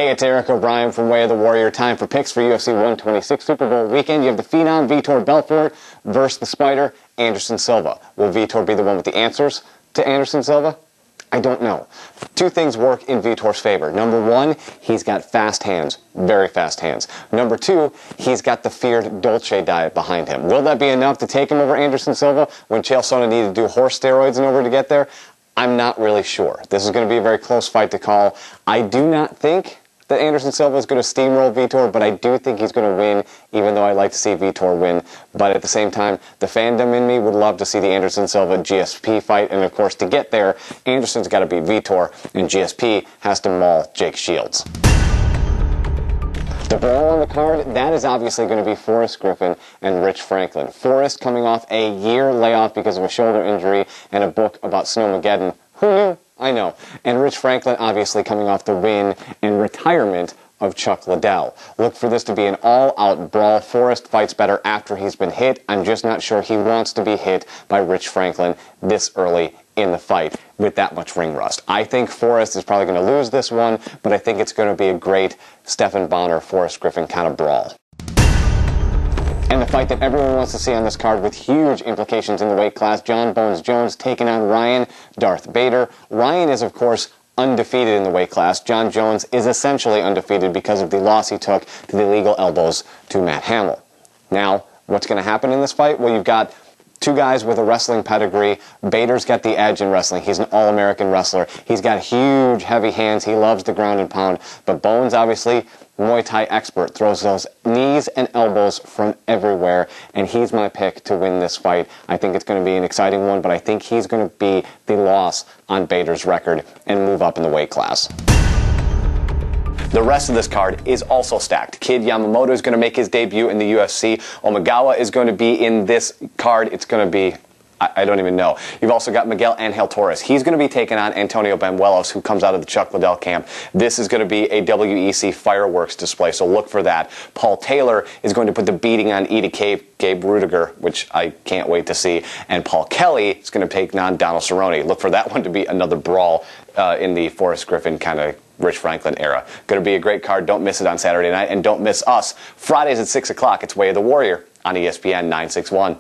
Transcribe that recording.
Hey, it's Eric O'Brien from Way of the Warrior. Time for picks for UFC 126 Super Bowl weekend. You have the Phenom, Vitor Belfort, versus the Spider, Anderson Silva. Will Vitor be the one with the answers to Anderson Silva? I don't know. Two things work in Vitor's favor. Number one, he's got fast hands, very fast hands. Number two, he's got the feared Dolce diet behind him. Will that be enough to take him over Anderson Silva when Chael Sonnen needed to do horse steroids in order to get there? I'm not really sure. This is going to be a very close fight to call. I do not think that Anderson Silva is going to steamroll Vitor, but I do think he's going to win, even though I like to see Vitor win. But at the same time, the fandom in me would love to see the Anderson Silva GSP fight, and of course, to get there, Anderson's got to beat Vitor, and GSP has to maul Jake Shields. The brawl on the card, that is obviously going to be Forrest Griffin and Rich Franklin. Forrest coming off a year layoff because of a shoulder injury and a book about Snowmageddon. Who knew? I know. And Rich Franklin obviously coming off the win and retirement of Chuck Liddell. Look for this to be an all-out brawl. Forrest fights better after he's been hit. I'm just not sure he wants to be hit by Rich Franklin this early in the fight with that much ring rust. I think Forrest is probably going to lose this one, but I think it's going to be a great Stephan Bonner, Forrest Griffin kind of brawl. And the fight that everyone wants to see on this card with huge implications in the weight class, John Bones Jones taking on Ryan Darth Bader. Ryan is, of course, undefeated in the weight class. John Jones is essentially undefeated because of the loss he took to the illegal elbows to Matt Hamill. Now, what's going to happen in this fight? Well, you've got two guys with a wrestling pedigree. Bader's got the edge in wrestling. He's an all-American wrestler. He's got huge, heavy hands. He loves the ground and pound. But Bones, obviously, Muay Thai expert, throws those knees and elbows from everywhere, and he's my pick to win this fight. I think it's going to be an exciting one, but I think he's going to be the loss on Bader's record and move up in the weight class. The rest of this card is also stacked. Kid Yamamoto is going to make his debut in the UFC. Omigawa is going to be in this card. It's going to be, I don't even know. You've also got Miguel Angel Torres. He's going to be taking on Antonio Banuelos, who comes out of the Chuck Liddell camp. This is going to be a WEC fireworks display, so look for that. Paul Taylor is going to put the beating on Gabe Rudiger, which I can't wait to see. And Paul Kelly is going to take on Donald Cerrone. Look for that one to be another brawl in the Forrest Griffin kind of Rich Franklin era. Going to be a great card. Don't miss it on Saturday night, and don't miss us Fridays at 6 o'clock. It's Way of the Warrior on ESPN 961.